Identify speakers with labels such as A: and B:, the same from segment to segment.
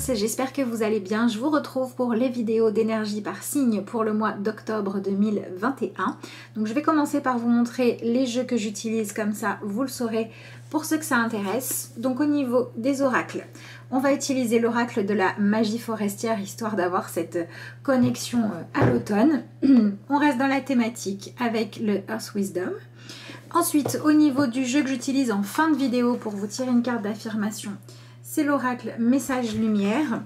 A: tous, j'espère que vous allez bien. Je vous retrouve pour les vidéos d'énergie par signe pour le mois d'octobre 2021. Donc je vais commencer par vous montrer les jeux que j'utilise, comme ça vous le saurez pour ceux que ça intéresse. Donc au niveau des oracles, on va utiliser l'oracle de la magie forestière, histoire d'avoir cette connexion à l'automne. On reste dans la thématique avec le Earth Wisdom. Ensuite, au niveau du jeu que j'utilise en fin de vidéo pour vous tirer une carte d'affirmation, c'est l'oracle Message Lumière.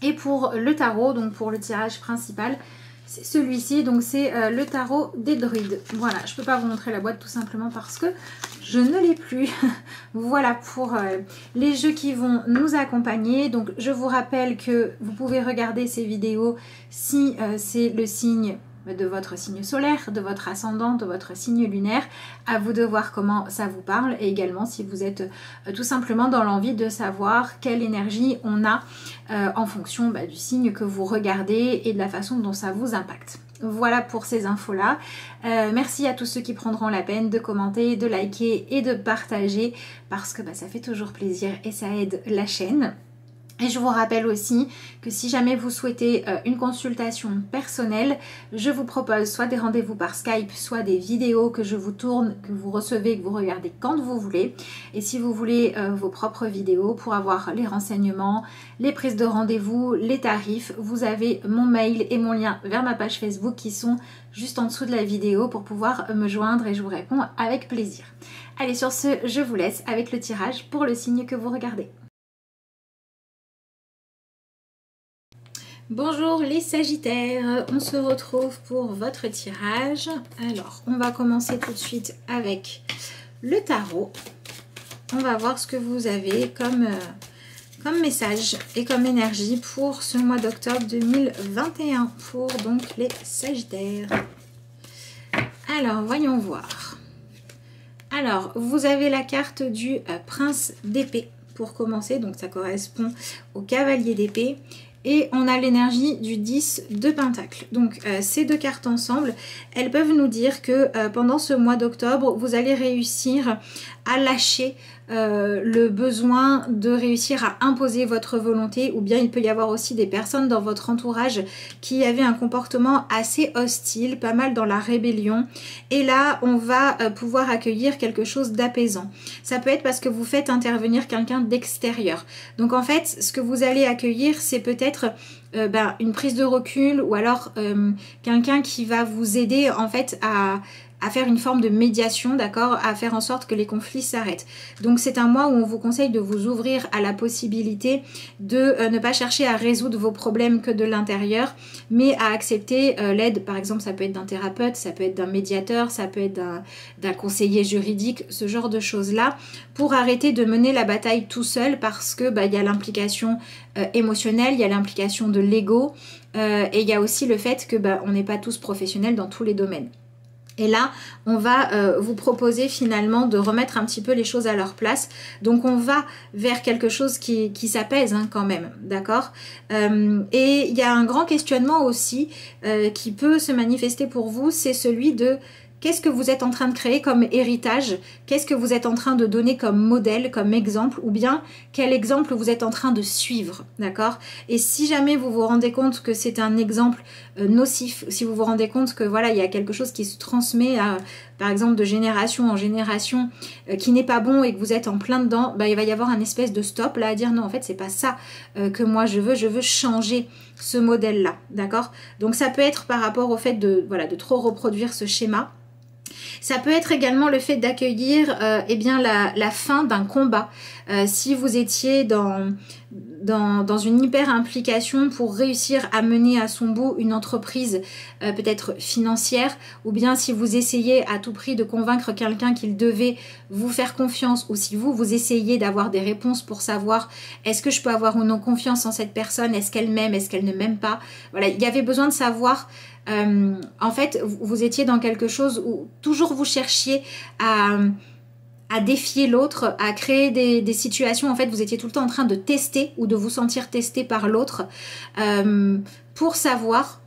A: Et pour le tarot, donc pour le tirage principal, c'est celui-ci, donc c'est le tarot des druides. Voilà, je ne peux pas vous montrer la boîte tout simplement parce que je ne l'ai plus. Voilà pour les jeux qui vont nous accompagner. Donc je vous rappelle que vous pouvez regarder ces vidéos si c'est le signe de votre signe solaire, de votre ascendant, de votre signe lunaire. À vous de voir comment ça vous parle, et également si vous êtes tout simplement dans l'envie de savoir quelle énergie on a en fonction du signe que vous regardez et de la façon dont ça vous impacte. Voilà pour ces infos-là. Merci à tous ceux qui prendront la peine de commenter, de liker et de partager, parce que ça fait toujours plaisir et ça aide la chaîne. Et je vous rappelle aussi que si jamais vous souhaitez une consultation personnelle, je vous propose soit des rendez-vous par Skype, soit des vidéos que je vous tourne, que vous recevez, que vous regardez quand vous voulez. Et si vous voulez vos propres vidéos pour avoir les renseignements, les prises de rendez-vous, les tarifs, vous avez mon mail et mon lien vers ma page Facebook qui sont juste en dessous de la vidéo pour pouvoir me joindre, et je vous réponds avec plaisir. Allez, sur ce, je vous laisse avec le tirage pour le signe que vous regardez. Bonjour les Sagittaires, on se retrouve pour votre tirage. Alors, on va commencer tout de suite avec le tarot. On va voir ce que vous avez comme message et comme énergie pour ce mois d'octobre 2021 pour donc les Sagittaires. Alors, voyons voir. Alors, vous avez la carte du prince d'épée pour commencer, donc ça correspond au cavalier d'épée. Et on a l'énergie du 10 de Pentacle. Donc ces deux cartes ensemble, elles peuvent nous dire que pendant ce mois d'octobre, vous allez réussir à lâcher le besoin de réussir à imposer votre volonté, ou bien il peut y avoir aussi des personnes dans votre entourage qui avaient un comportement assez hostile, pas mal dans la rébellion, et là on va pouvoir accueillir quelque chose d'apaisant. Ça peut être parce que vous faites intervenir quelqu'un d'extérieur. Donc en fait, ce que vous allez accueillir, c'est peut-être une prise de recul, ou alors quelqu'un qui va vous aider en fait à faire une forme de médiation, d'accord, à faire en sorte que les conflits s'arrêtent. Donc c'est un mois où on vous conseille de vous ouvrir à la possibilité de ne pas chercher à résoudre vos problèmes que de l'intérieur, mais à accepter l'aide. Par exemple, ça peut être d'un thérapeute, ça peut être d'un médiateur, ça peut être d'un conseiller juridique, ce genre de choses-là, pour arrêter de mener la bataille tout seul, parce que y a l'implication émotionnelle, il y a l'implication de l'ego, et il y a aussi le fait que on n'est pas tous professionnels dans tous les domaines. Et là, on va vous proposer finalement de remettre un petit peu les choses à leur place. Donc on va vers quelque chose qui s'apaise quand même, d'accord. Et il y a un grand questionnement aussi qui peut se manifester pour vous, c'est celui de qu'est-ce que vous êtes en train de créer comme héritage? Qu'est-ce que vous êtes en train de donner comme modèle, comme exemple? Ou bien quel exemple vous êtes en train de suivre, d'accord? Et si jamais vous vous rendez compte que c'est un exemple nocif, si vous vous rendez compte que voilà, il y a quelque chose qui se transmet par exemple de génération en génération qui n'est pas bon, et que vous êtes en plein dedans, il va y avoir un espèce de stop là, à dire non, en fait c'est pas ça que moi je veux changer ce modèle là, d'accord? Donc ça peut être par rapport au fait de trop reproduire ce schéma. Ça peut être également le fait d'accueillir la fin d'un combat. Si vous étiez dans une hyper implication pour réussir à mener à son bout une entreprise peut-être financière, ou bien si vous essayez à tout prix de convaincre quelqu'un qu'il devait vous faire confiance, ou si vous essayez d'avoir des réponses pour savoir est-ce que je peux avoir ou non confiance en cette personne, est-ce qu'elle m'aime, est-ce qu'elle ne m'aime pas. Voilà, il y avait besoin de savoir. En fait, vous étiez dans quelque chose où toujours vous cherchiez à défier l'autre, à créer des situations. En fait, vous étiez tout le temps en train de tester ou de vous sentir testé par l'autre pour savoir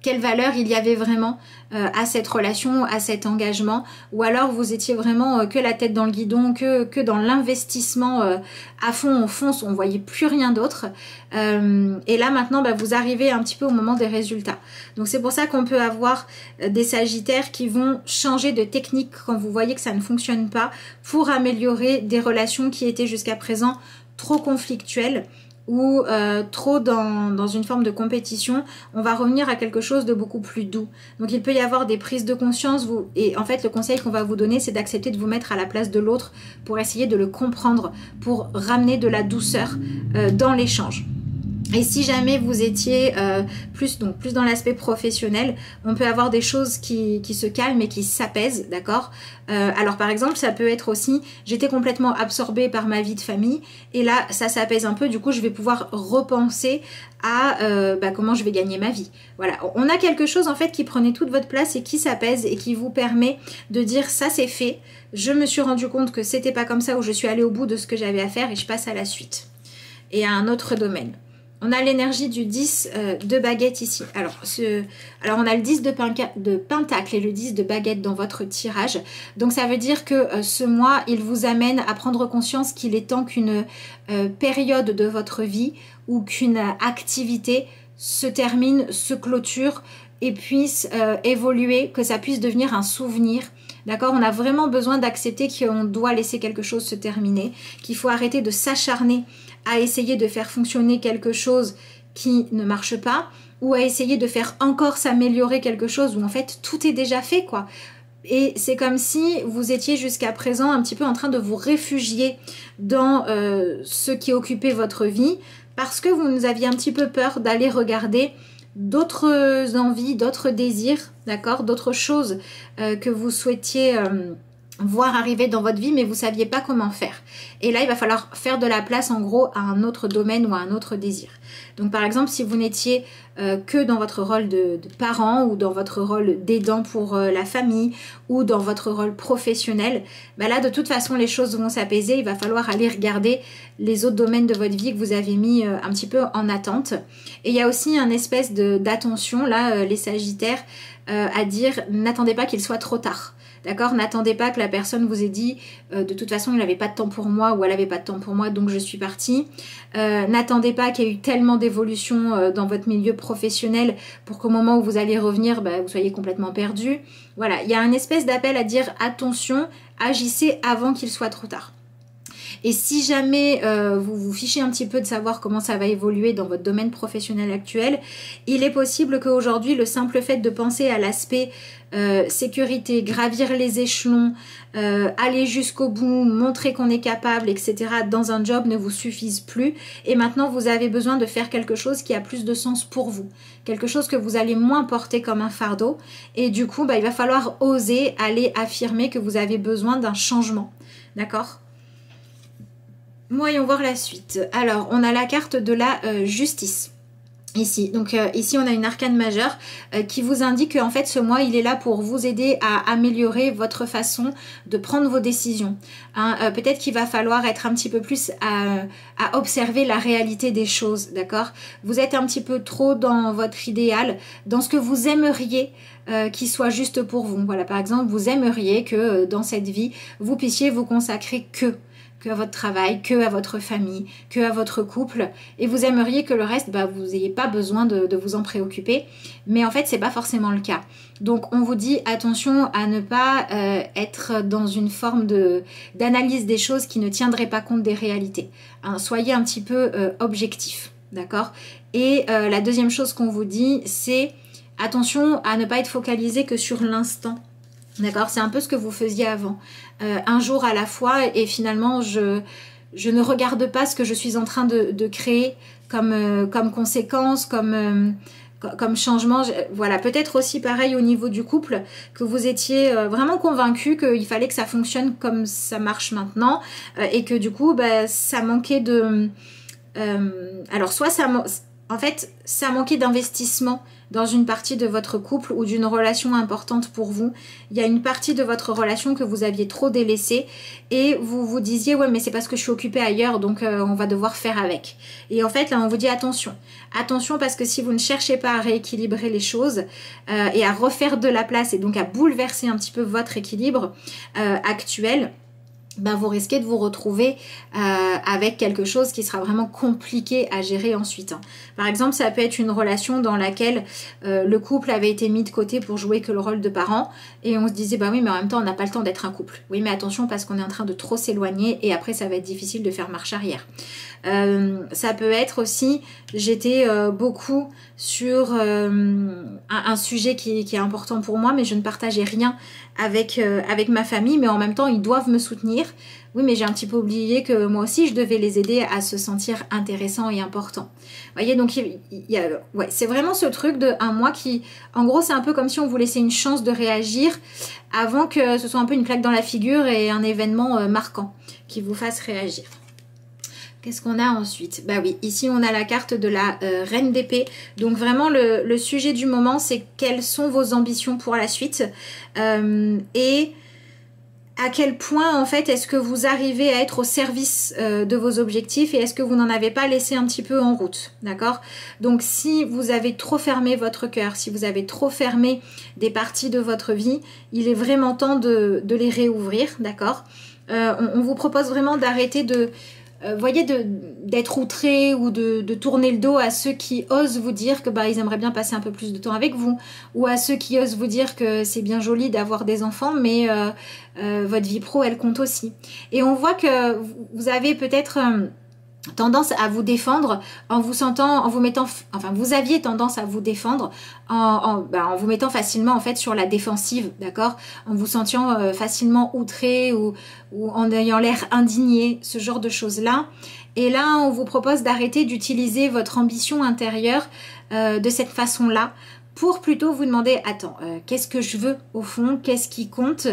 A: quelle valeur il y avait vraiment à cette relation, à cet engagement, ou alors vous étiez vraiment que la tête dans le guidon, que dans l'investissement à fond, on fonce, on voyait plus rien d'autre. Et là maintenant, vous arrivez un petit peu au moment des résultats. Donc c'est pour ça qu'on peut avoir des sagittaires qui vont changer de technique quand vous voyez que ça ne fonctionne pas, pour améliorer des relations qui étaient jusqu'à présent trop conflictuelles ou trop dans une forme de compétition. On va revenir à quelque chose de beaucoup plus doux. Donc il peut y avoir des prises de conscience, et en fait le conseil qu'on va vous donner, c'est d'accepter de vous mettre à la place de l'autre pour essayer de le comprendre, pour ramener de la douceur dans l'échange. Et si jamais vous étiez plus dans l'aspect professionnel, on peut avoir des choses qui se calment et qui s'apaisent, d'accord. Alors par exemple, ça peut être aussi, j'étais complètement absorbée par ma vie de famille, et là ça s'apaise un peu, du coup je vais pouvoir repenser à comment je vais gagner ma vie. Voilà, on a quelque chose en fait qui prenait toute votre place et qui s'apaise et qui vous permet de dire ça c'est fait, je me suis rendu compte que c'était pas comme ça, ou je suis allée au bout de ce que j'avais à faire et je passe à la suite et à un autre domaine. On a l'énergie du 10 de baguette ici. Alors on a le 10 de pentacle et le 10 de baguette dans votre tirage. Donc ça veut dire que ce mois, il vous amène à prendre conscience qu'il est temps qu'une période de votre vie ou qu'une activité se termine, se clôture et puisse évoluer, que ça puisse devenir un souvenir. D'accord, on a vraiment besoin d'accepter qu'on doit laisser quelque chose se terminer, qu'il faut arrêter de s'acharner à essayer de faire fonctionner quelque chose qui ne marche pas, ou à essayer de faire encore s'améliorer quelque chose où en fait tout est déjà fait, quoi. Et c'est comme si vous étiez jusqu'à présent un petit peu en train de vous réfugier dans ce qui occupait votre vie, parce que vous aviez un petit peu peur d'aller regarder d'autres envies, d'autres désirs, d'accord, d'autres choses que vous souhaitiez voir arriver dans votre vie, mais vous ne saviez pas comment faire. Et là, il va falloir faire de la place, en gros, à un autre domaine ou à un autre désir. Donc, par exemple, si vous n'étiez que dans votre rôle de parent, ou dans votre rôle d'aidant pour la famille, ou dans votre rôle professionnel, là, de toute façon, les choses vont s'apaiser. Il va falloir aller regarder les autres domaines de votre vie que vous avez mis un petit peu en attente. Et il y a aussi un espèce d'attention, là, les sagittaires, à dire, n'attendez pas qu'il soit trop tard. D'accord, n'attendez pas que la personne vous ait dit de toute façon il n'avait pas de temps pour moi, ou elle n'avait pas de temps pour moi donc je suis partie. N'attendez pas qu'il y ait eu tellement d'évolution dans votre milieu professionnel pour qu'au moment où vous allez revenir, vous soyez complètement perdu. Voilà, il y a un espèce d'appel à dire attention, agissez avant qu'il soit trop tard. Et si jamais vous vous fichez un petit peu de savoir comment ça va évoluer dans votre domaine professionnel actuel, il est possible qu'aujourd'hui, le simple fait de penser à l'aspect sécurité, gravir les échelons, aller jusqu'au bout, montrer qu'on est capable, etc. dans un job ne vous suffise plus. Et maintenant, vous avez besoin de faire quelque chose qui a plus de sens pour vous. Quelque chose que vous allez moins porter comme un fardeau. Et du coup, il va falloir oser aller affirmer que vous avez besoin d'un changement. D'accord ? Voyons voir la suite. Alors, on a la carte de la justice. Ici, donc ici on a une arcane majeure qui vous indique qu'en fait ce mois il est là pour vous aider à améliorer votre façon de prendre vos décisions. Hein, peut-être qu'il va falloir être un petit peu plus à observer la réalité des choses, d'accord? Vous êtes un petit peu trop dans votre idéal, dans ce que vous aimeriez qui soit juste pour vous. Voilà, par exemple, vous aimeriez que dans cette vie, vous puissiez vous consacrer que à votre travail, que à votre famille, que à votre couple, et vous aimeriez que le reste, vous n'ayez pas besoin de vous en préoccuper, mais en fait c'est pas forcément le cas. Donc on vous dit attention à ne pas être dans une forme d'analyse des choses qui ne tiendrait pas compte des réalités. Hein, soyez un petit peu objectif, d'accord? Et la deuxième chose qu'on vous dit, c'est attention à ne pas être focalisé que sur l'instant. D'accord, c'est un peu ce que vous faisiez avant. Un jour à la fois, et finalement, je ne regarde pas ce que je suis en train de créer comme conséquence, comme changement. Voilà, peut-être aussi pareil au niveau du couple, que vous étiez vraiment convaincu qu'il fallait que ça fonctionne comme ça marche maintenant, et que du coup, ça manquait de... alors, soit ça... en fait, ça manquait d'investissement dans une partie de votre couple ou d'une relation importante pour vous. Il y a une partie de votre relation que vous aviez trop délaissée et vous vous disiez ouais mais c'est parce que je suis occupée ailleurs donc on va devoir faire avec. Et en fait là on vous dit attention. Attention parce que si vous ne cherchez pas à rééquilibrer les choses et à refaire de la place et donc à bouleverser un petit peu votre équilibre actuel, ben vous risquez de vous retrouver avec quelque chose qui sera vraiment compliqué à gérer ensuite. Par exemple, ça peut être une relation dans laquelle le couple avait été mis de côté pour jouer que le rôle de parent et on se disait bah oui mais en même temps on n'a pas le temps d'être un couple. Oui mais attention parce qu'on est en train de trop s'éloigner et après ça va être difficile de faire marche arrière. Ça peut être aussi, j'étais beaucoup sur un sujet qui est important pour moi mais je ne partageais rien avec ma famille mais en même temps ils doivent me soutenir. Oui mais j'ai un petit peu oublié que moi aussi je devais les aider à se sentir intéressant et important. Vous voyez donc ouais, c'est vraiment ce truc de un mois qui en gros c'est un peu comme si on vous laissait une chance de réagir avant que ce soit un peu une claque dans la figure et un événement marquant qui vous fasse réagir. Qu'est-ce qu'on a ensuite? Bah oui, ici on a la carte de la reine d'épée. Donc vraiment le sujet du moment c'est quelles sont vos ambitions pour la suite et à quel point en fait est-ce que vous arrivez à être au service de vos objectifs et est-ce que vous n'en avez pas laissé un petit peu en route, d'accord? Donc si vous avez trop fermé votre cœur, si vous avez trop fermé des parties de votre vie, il est vraiment temps de les réouvrir, d'accord? On vous propose vraiment d'arrêter de... voyez, d'être outré ou de tourner le dos à ceux qui osent vous dire que bah, ils aimeraient bien passer un peu plus de temps avec vous ou à ceux qui osent vous dire que c'est bien joli d'avoir des enfants mais votre vie pro elle compte aussi. Et on voit que vous avez peut-être tendance à vous défendre en vous mettant, enfin vous aviez tendance à vous défendre en vous mettant facilement en fait sur la défensive, d'accord, en vous sentant facilement outré ou en ayant l'air indigné, ce genre de choses là. Et là on vous propose d'arrêter d'utiliser votre ambition intérieure de cette façon là pour plutôt vous demander, attends, qu'est-ce que je veux au fond, qu'est-ce qui compte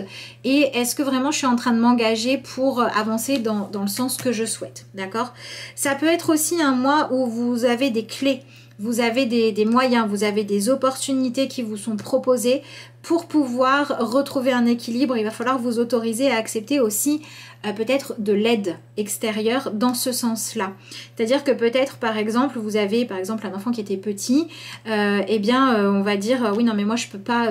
A: et est-ce que vraiment je suis en train de m'engager pour avancer dans le sens que je souhaite, d'accord? Ça peut être aussi un mois où vous avez des clés, vous avez des moyens, vous avez des opportunités qui vous sont proposées pour pouvoir retrouver un équilibre. Il va falloir vous autoriser à accepter aussi peut-être de l'aide extérieure dans ce sens-là. C'est-à-dire que peut-être par exemple, vous avez par exemple un enfant qui était petit, eh bien on va dire oui non mais moi je peux pas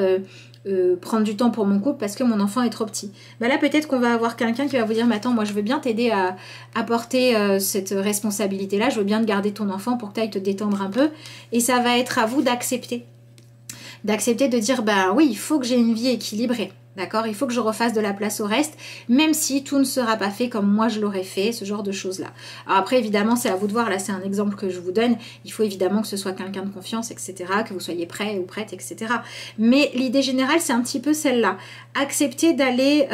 A: prendre du temps pour mon couple parce que mon enfant est trop petit. Bah là peut-être qu'on va avoir quelqu'un qui va vous dire mais attends moi je veux bien t'aider à porter cette responsabilité là, je veux bien te garder ton enfant pour que tu ailles te détendre un peu et ça va être à vous d'accepter de dire bah oui il faut que j'ai une vie équilibrée. D'accord, il faut que je refasse de la place au reste, même si tout ne sera pas fait comme moi je l'aurais fait, ce genre de choses-là. Alors après, évidemment, c'est à vous de voir. Là, c'est un exemple que je vous donne. Il faut évidemment que ce soit quelqu'un de confiance, etc., que vous soyez prêt ou prête, etc. Mais l'idée générale, c'est un petit peu celle-là. Accepter d'aller,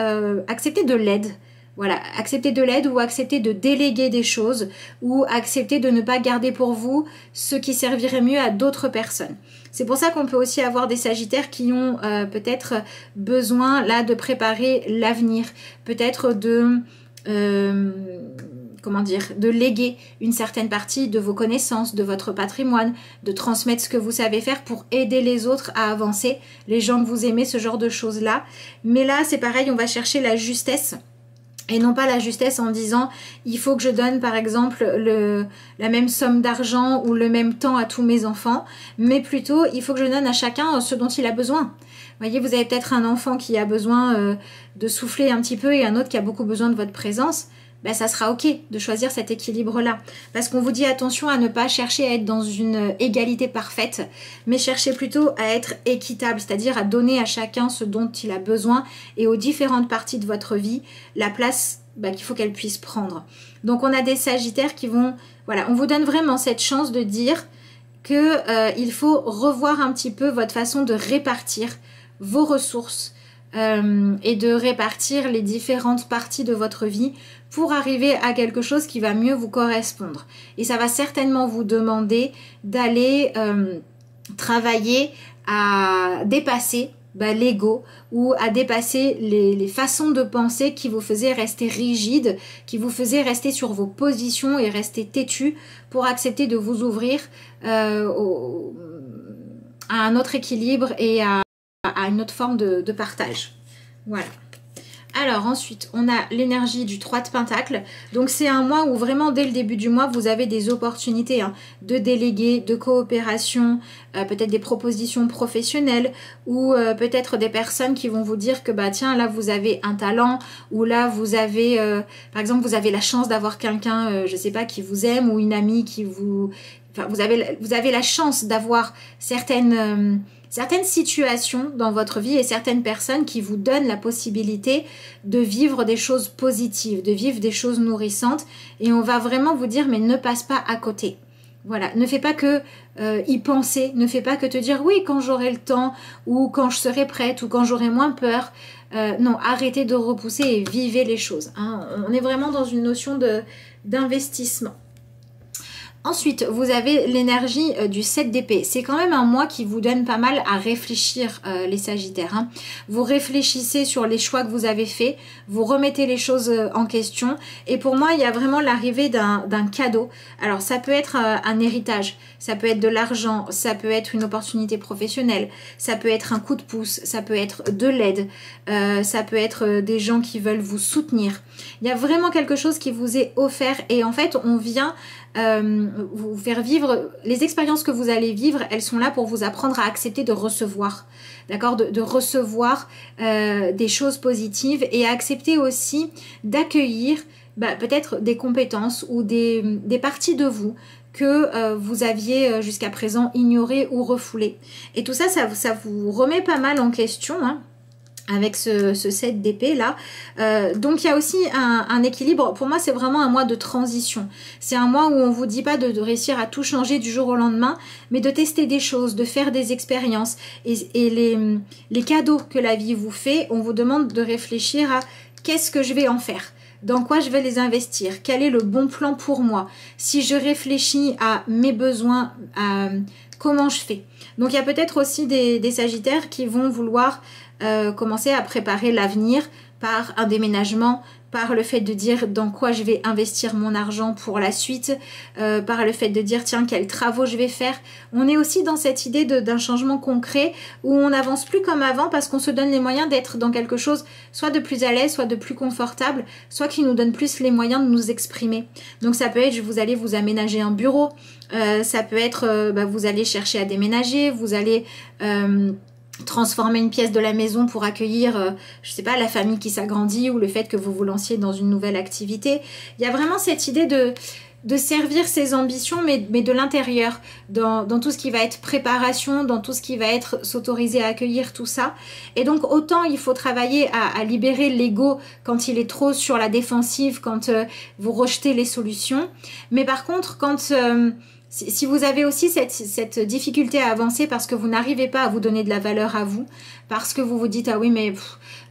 A: accepter de l'aide. Voilà, accepter de l'aide ou accepter de déléguer des choses ou accepter de ne pas garder pour vous ce qui servirait mieux à d'autres personnes. C'est pour ça qu'on peut aussi avoir des sagittaires qui ont peut-être besoin là de préparer l'avenir, peut-être de de léguer une certaine partie de vos connaissances, de votre patrimoine, de transmettre ce que vous savez faire pour aider les autres à avancer, les gens que vous aimez, ce genre de choses-là. Mais là, c'est pareil, on va chercher la justesse. Et non pas la justesse en disant il faut que je donne par exemple la même somme d'argent ou le même temps à tous mes enfants, mais plutôt il faut que je donne à chacun ce dont il a besoin. Vous voyez, vous avez peut-être un enfant qui a besoin de souffler un petit peu et un autre qui a beaucoup besoin de votre présence. Ben, ça sera ok de choisir cet équilibre-là. Parce qu'on vous dit attention à ne pas chercher à être dans une égalité parfaite, mais chercher plutôt à être équitable, c'est-à-dire à donner à chacun ce dont il a besoin et aux différentes parties de votre vie la place qu'il faut qu'elles puissent prendre. Donc on a des sagittaires qui vont... Voilà, on vous donne vraiment cette chance de dire que il faut revoir un petit peu votre façon de répartir vos ressources et de répartir les différentes parties de votre vie pour arriver à quelque chose qui va mieux vous correspondre. Et ça va certainement vous demander d'aller travailler à dépasser l'ego ou à dépasser les façons de penser qui vous faisaient rester rigide, qui vous faisaient rester sur vos positions et rester têtu pour accepter de vous ouvrir à un autre équilibre et à une autre forme de partage. Voilà. Alors ensuite, on a l'énergie du 3 de Pentacle. Donc c'est un mois où vraiment dès le début du mois, vous avez des opportunités de déléguer, de coopération, peut-être des propositions professionnelles ou peut-être des personnes qui vont vous dire que tiens, là vous avez un talent ou là vous avez, par exemple, vous avez la chance d'avoir quelqu'un, je sais pas, qui vous aime ou une amie qui vous... Enfin, vous avez la chance d'avoir certaines situations dans votre vie et certaines personnes qui vous donnent la possibilité de vivre des choses positives, de vivre des choses nourrissantes. Et on va vraiment vous dire, mais ne passe pas à côté. Voilà, ne fais pas que y penser, ne fais pas que te dire oui quand j'aurai le temps ou quand je serai prête ou quand j'aurai moins peur. Non, arrêtez de repousser et vivez les choses. Hein. On est vraiment dans une notion d'investissement. Ensuite, vous avez l'énergie du 7 d'épée. C'est quand même un mois qui vous donne pas mal à réfléchir, les Sagittaires. Hein. Vous réfléchissez sur les choix que vous avez faits, vous remettez les choses en question. Et pour moi, il y a vraiment l'arrivée d'un cadeau. Alors, ça peut être un héritage, ça peut être de l'argent, ça peut être une opportunité professionnelle, ça peut être un coup de pouce, ça peut être de l'aide, ça peut être des gens qui veulent vous soutenir. Il y a vraiment quelque chose qui vous est offert et en fait, on vient... vous faire vivre, les expériences que vous allez vivre, elles sont là pour vous apprendre à accepter de recevoir, d'accord, de recevoir des choses positives et à accepter aussi d'accueillir peut-être des compétences ou des parties de vous que vous aviez jusqu'à présent ignorées ou refoulées. Et tout ça, ça vous remet pas mal en question, hein, avec ce 7 d'épée là. Donc il y a aussi un équilibre. Pour moi, c'est vraiment un mois de transition. C'est un mois où on vous dit pas de réussir à tout changer du jour au lendemain, mais de tester des choses, de faire des expériences. Et les cadeaux que la vie vous fait, on vous demande de réfléchir à qu'est-ce que je vais en faire, dans quoi je vais les investir, quel est le bon plan pour moi, si je réfléchis à mes besoins, à comment je fais. Donc il y a peut-être aussi des Sagittaires qui vont vouloir commencer à préparer l'avenir par un déménagement, par le fait de dire dans quoi je vais investir mon argent pour la suite, par le fait de dire tiens quels travaux je vais faire. On est aussi dans cette idée d'un changement concret où on n'avance plus comme avant parce qu'on se donne les moyens d'être dans quelque chose soit de plus à l'aise, soit de plus confortable, soit qui nous donne plus les moyens de nous exprimer. Donc ça peut être vous allez vous aménager un bureau, ça peut être vous allez chercher à déménager, vous allez... transformer une pièce de la maison pour accueillir, je sais pas, la famille qui s'agrandit ou le fait que vous vous lanciez dans une nouvelle activité. Il y a vraiment cette idée de servir ses ambitions, mais de l'intérieur, dans tout ce qui va être préparation, dans tout ce qui va être s'autoriser à accueillir tout ça. Et donc, autant il faut travailler à libérer l'ego quand il est trop sur la défensive, quand vous rejetez les solutions. Mais par contre, quand... si vous avez aussi cette difficulté à avancer parce que vous n'arrivez pas à vous donner de la valeur à vous, parce que vous vous dites « Ah oui, mais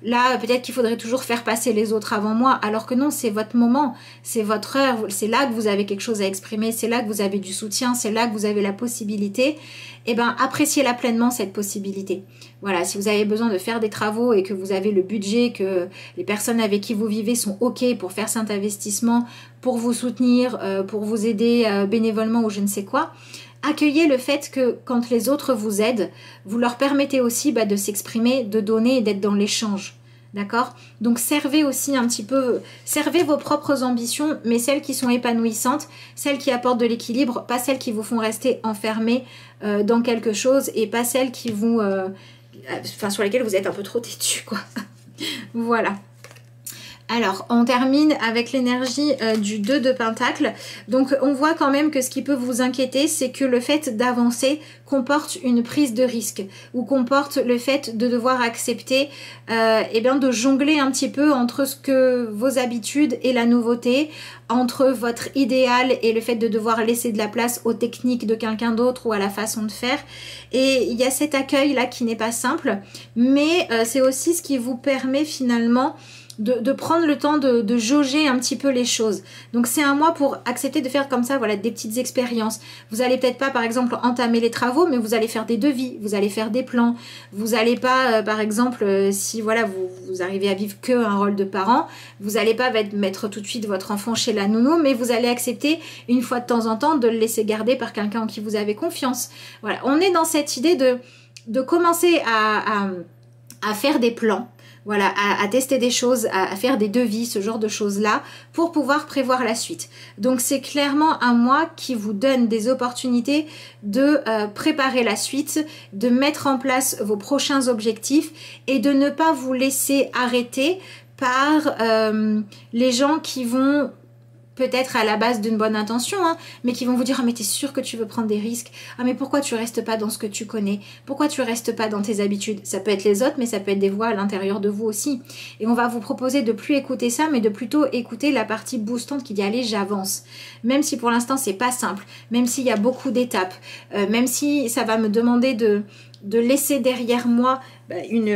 A: là, peut-être qu'il faudrait toujours faire passer les autres avant moi. » Alors que non, c'est votre moment, c'est votre heure, c'est là que vous avez quelque chose à exprimer, c'est là que vous avez du soutien, c'est là que vous avez la possibilité. Eh bien, appréciez-la pleinement, cette possibilité. Voilà, si vous avez besoin de faire des travaux et que vous avez le budget, que les personnes avec qui vous vivez sont OK pour faire cet investissement, pour vous soutenir, pour vous aider bénévolement ou je ne sais quoi, accueillez le fait que quand les autres vous aident, vous leur permettez aussi de s'exprimer, de donner et d'être dans l'échange. D'accord? Donc servez aussi un petit peu, servez vos propres ambitions, mais celles qui sont épanouissantes, celles qui apportent de l'équilibre, pas celles qui vous font rester enfermés dans quelque chose et pas celles qui vous... sur lesquelles vous êtes un peu trop têtu, quoi. Voilà. Alors, on termine avec l'énergie du 2 de Pentacle. Donc, on voit quand même que ce qui peut vous inquiéter, c'est que le fait d'avancer comporte une prise de risque ou comporte le fait de devoir accepter, de jongler un petit peu entre ce que vos habitudes et la nouveauté, entre votre idéal et le fait de devoir laisser de la place aux techniques de quelqu'un d'autre ou à la façon de faire. Et il y a cet accueil là qui n'est pas simple, mais c'est aussi ce qui vous permet finalement de prendre le temps de jauger un petit peu les choses. Donc c'est un mois pour accepter de faire comme ça, voilà, des petites expériences. Vous allez peut-être pas, par exemple, entamer les travaux, mais vous allez faire des devis, vous allez faire des plans. Vous allez pas, par exemple, si voilà, vous arrivez à vivre que un rôle de parent, vous allez pas mettre tout de suite votre enfant chez la nounou, mais vous allez accepter une fois de temps en temps de le laisser garder par quelqu'un en qui vous avez confiance. Voilà, on est dans cette idée de commencer à faire des plans. Voilà, à tester des choses, à faire des devis, ce genre de choses-là, pour pouvoir prévoir la suite. Donc c'est clairement un mois qui vous donne des opportunités de préparer la suite, de mettre en place vos prochains objectifs et de ne pas vous laisser arrêter par les gens qui vont peut-être à la base d'une bonne intention, hein, mais qui vont vous dire « Ah mais t'es sûr que tu veux prendre des risques? Ah mais pourquoi tu restes pas dans ce que tu connais? Pourquoi tu restes pas dans tes habitudes ?» Ça peut être les autres, mais ça peut être des voix à l'intérieur de vous aussi. Et on va vous proposer de plus écouter ça, mais de plutôt écouter la partie boostante qui dit « Allez, j'avance. » Même si pour l'instant c'est pas simple, même s'il y a beaucoup d'étapes, même si ça va me demander de laisser derrière moi une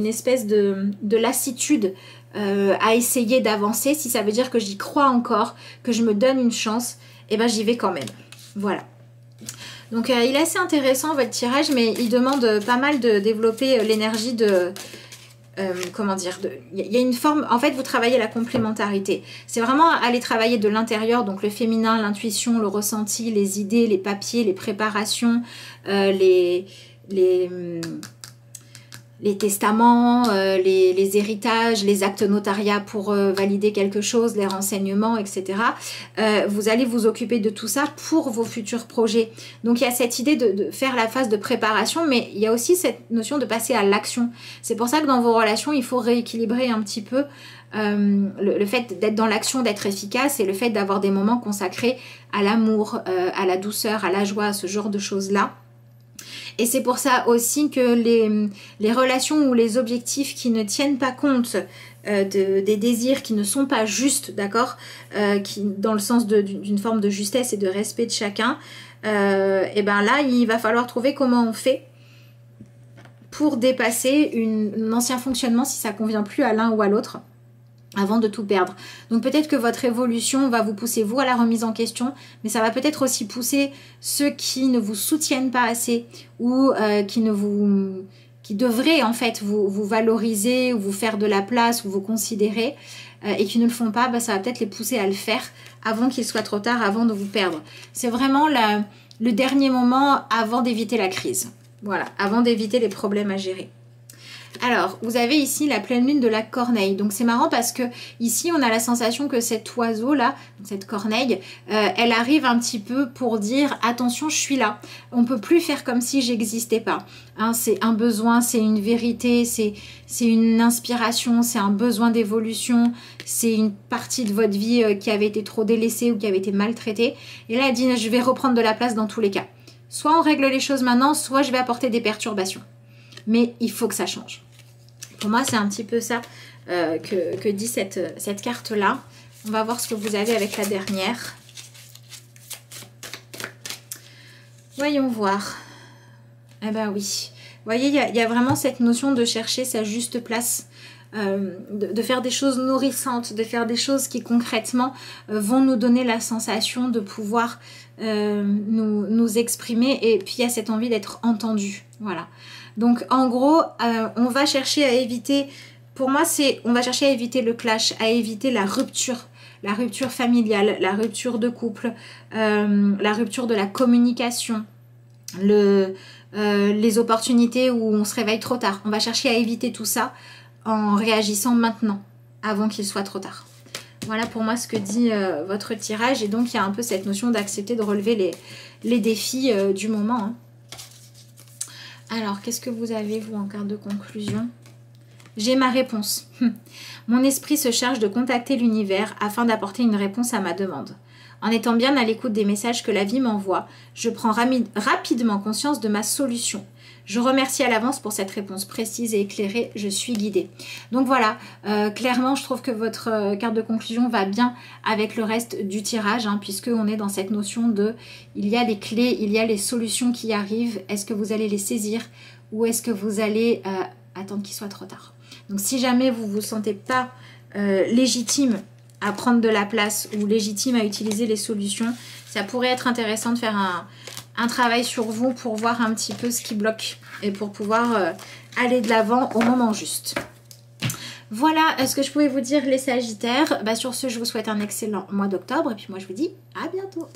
A: espèce de lassitude à essayer d'avancer, si ça veut dire que j'y crois encore, que je me donne une chance, et ben j'y vais quand même. Voilà. Donc il est assez intéressant votre tirage, mais il demande pas mal de développer l'énergie de... comment dire, il y a une forme, en fait vous travaillez la complémentarité, c'est vraiment aller travailler de l'intérieur, donc le féminin, l'intuition, le ressenti, les idées, les papiers, les préparations, les testaments, les héritages, les actes notariats pour valider quelque chose, les renseignements, etc. Vous allez vous occuper de tout ça pour vos futurs projets. Donc il y a cette idée de faire la phase de préparation, mais il y a aussi cette notion de passer à l'action. C'est pour ça que dans vos relations, il faut rééquilibrer un petit peu le fait d'être dans l'action, d'être efficace, et le fait d'avoir des moments consacrés à l'amour, à la douceur, à la joie, à ce genre de choses-là. Et c'est pour ça aussi que les relations ou les objectifs qui ne tiennent pas compte des désirs qui ne sont pas justes, d'accord, dans le sens d'une forme de justesse et de respect de chacun, et ben là, il va falloir trouver comment on fait pour dépasser un ancien fonctionnement si ça convient plus à l'un ou à l'autre, avant de tout perdre. Donc peut-être que votre évolution va vous pousser vous à la remise en question, mais ça va peut-être aussi pousser ceux qui ne vous soutiennent pas assez ou qui devraient en fait vous valoriser ou vous faire de la place ou vous considérer et qui ne le font pas, bah, ça va peut-être les pousser à le faire avant qu'il soit trop tard, avant de vous perdre. C'est vraiment le dernier moment avant d'éviter la crise. Voilà, avant d'éviter les problèmes à gérer. Alors, vous avez ici la pleine lune de la corneille. Donc, c'est marrant parce que ici, on a la sensation que cet oiseau-là, cette corneille, elle arrive un petit peu pour dire « Attention, je suis là. On ne peut plus faire comme si j'existais pas. Hein, » c'est un besoin, c'est une vérité, c'est une inspiration, c'est un besoin d'évolution, c'est une partie de votre vie qui avait été trop délaissée ou qui avait été maltraitée. Et là, elle dit « Je vais reprendre de la place dans tous les cas. Soit on règle les choses maintenant, soit je vais apporter des perturbations. Mais il faut que ça change. » Pour moi, c'est un petit peu ça que dit cette carte-là. On va voir ce que vous avez avec la dernière. Voyons voir. Eh ben oui. Vous voyez, il y a vraiment cette notion de chercher sa juste place, de faire des choses nourrissantes, de faire des choses qui concrètement vont nous donner la sensation de pouvoir nous exprimer. Et puis, il y a cette envie d'être entendu. Voilà. Donc en gros, on va chercher à éviter, pour moi on va chercher à éviter le clash, à éviter la rupture familiale, la rupture de couple, la rupture de la communication, les opportunités où on se réveille trop tard. On va chercher à éviter tout ça en réagissant maintenant, avant qu'il soit trop tard. Voilà pour moi ce que dit votre tirage, et donc il y a un peu cette notion d'accepter de relever les défis du moment, hein. Alors, qu'est-ce que vous avez, vous, en carte de conclusion? J'ai ma réponse. Mon esprit se charge de contacter l'univers afin d'apporter une réponse à ma demande. En étant bien à l'écoute des messages que la vie m'envoie, je prends rapidement conscience de ma solution. Je remercie à l'avance pour cette réponse précise et éclairée. Je suis guidée. Donc voilà, clairement, je trouve que votre carte de conclusion va bien avec le reste du tirage, hein, puisqu'on est dans cette notion de il y a les clés, il y a les solutions qui arrivent. Est-ce que vous allez les saisir ou est-ce que vous allez attendre qu'il soit trop tard? Donc si jamais vous ne vous sentez pas légitime à prendre de la place ou légitime à utiliser les solutions, ça pourrait être intéressant de faire un travail sur vous pour voir un petit peu ce qui bloque et pour pouvoir aller de l'avant au moment juste. Voilà ce que je pouvais vous dire les Sagittaires. Sur ce, je vous souhaite un excellent mois d'octobre et puis moi je vous dis à bientôt.